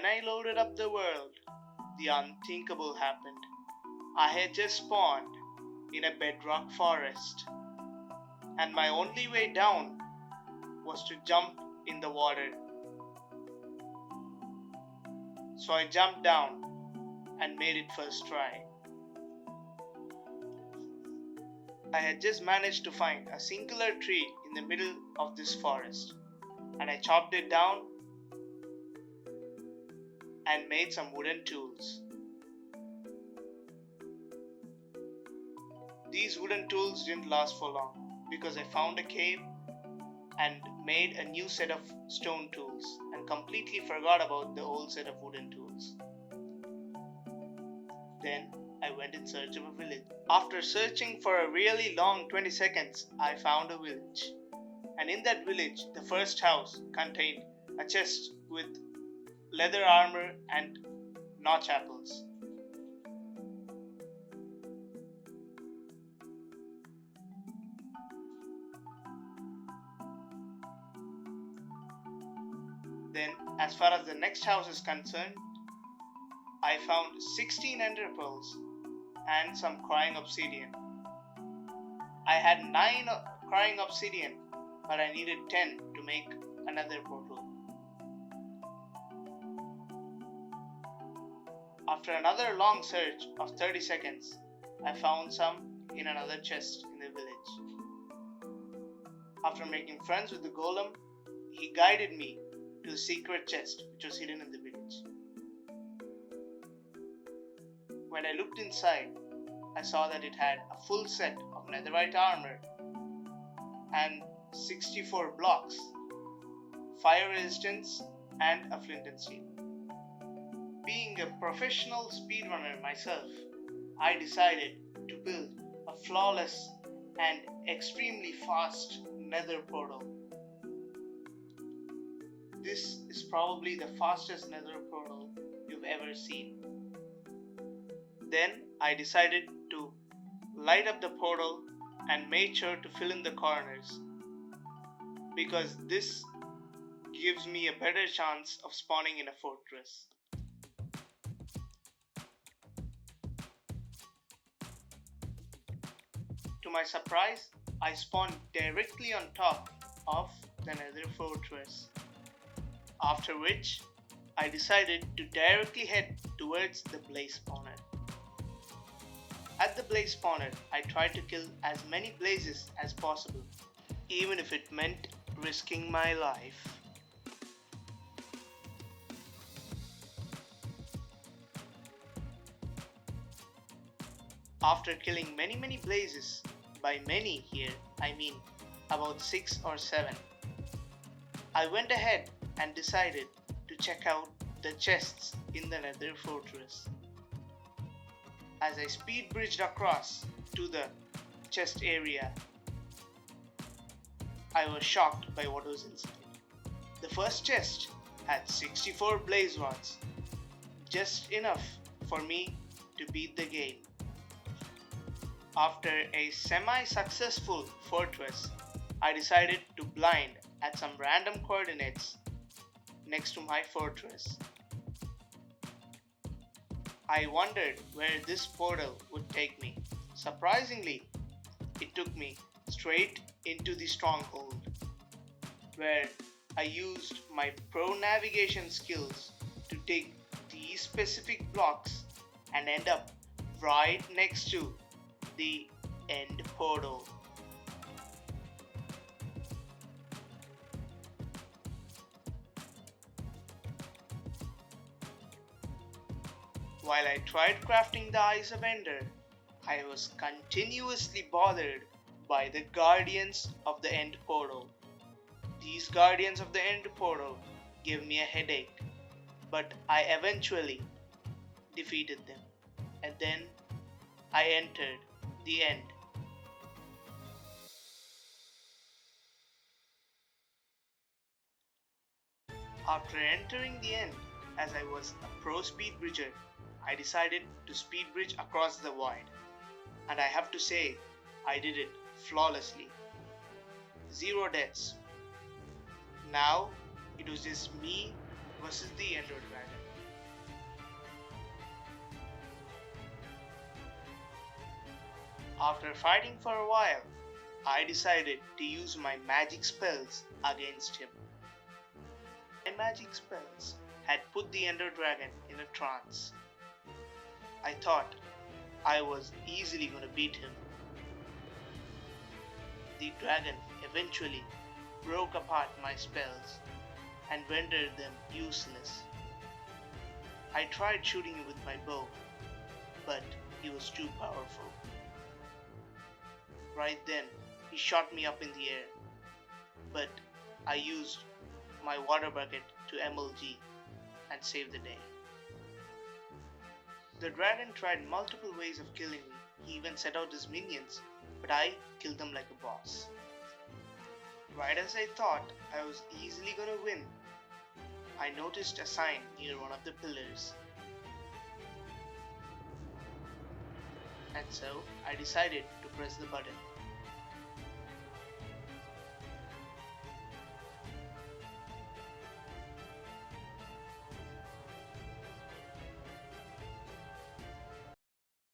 when I loaded up the world, the unthinkable happened. I had just spawned in a bedrock forest, and my only way down was to jump in the water. So I jumped down and made it first try. I had just managed to find a singular tree in the middle of this forest, and I chopped it down and made some wooden tools. These wooden tools didn't last for long because I found a cave and made a new set of stone tools and completely forgot about the old set of wooden tools. Then I went in search of a village. After searching for a really long 20 seconds, I found a village. And in that village, the first house contained a chest with leather armor and notch apples. Then, as far as the next house is concerned, I found 16 ender pearls and some crying obsidian. I had 9 crying obsidian, but I needed 10 to make another portal. After another long search of 30 seconds, I found some in another chest in the village. After making friends with the golem, he guided me to the secret chest which was hidden in the village. When I looked inside, I saw that it had a full set of netherite armor and 64 blocks, fire resistance, and a flint and steel. Being a professional speedrunner myself, I decided to build a flawless and extremely fast nether portal. This is probably the fastest nether portal you've ever seen. Then I decided to light up the portal and made sure to fill in the corners, because this gives me a better chance of spawning in a fortress. To my surprise, I spawned directly on top of the nether fortress. After which, I decided to directly head towards the blaze spawner. At the blaze spawner, I tried to kill as many blazes as possible, even if it meant risking my life. After killing many blazes, by many here I mean about 6 or 7, I went ahead and decided to check out the chests in the nether fortress. As I speed bridged across to the chest area, I was shocked by what was inside. The first chest had 64 blaze rods, just enough for me to beat the game. After a semi-successful fortress, I decided to blind at some random coordinates next to my fortress. I wondered where this portal would take me. Surprisingly, it took me straight into the stronghold, where I used my pro navigation skills to take these specific blocks and end up right next to the end portal. While I tried crafting the Eyes of Ender, I was continuously bothered by the Guardians of the End Portal. These Guardians of the End Portal gave me a headache, but I eventually defeated them, and then I entered the end. After entering the end, as I was a pro speed bridger, I decided to speed bridge across the void, and I have to say, I did it flawlessly. 0 deaths. Now, it was just me versus the Ender Dragon. After fighting for a while, I decided to use my magic spells against him. My magic spells had put the Ender Dragon in a trance. I thought I was easily gonna beat him. The dragon eventually broke apart my spells and rendered them useless. I tried shooting him with my bow, but he was too powerful. Right then, he shot me up in the air, but I used my water bucket to MLG and save the day. The dragon tried multiple ways of killing me. He even sent out his minions, but I killed them like a boss. Right as I thought I was easily gonna win, I noticed a sign near one of the pillars. And so I decided to press the button.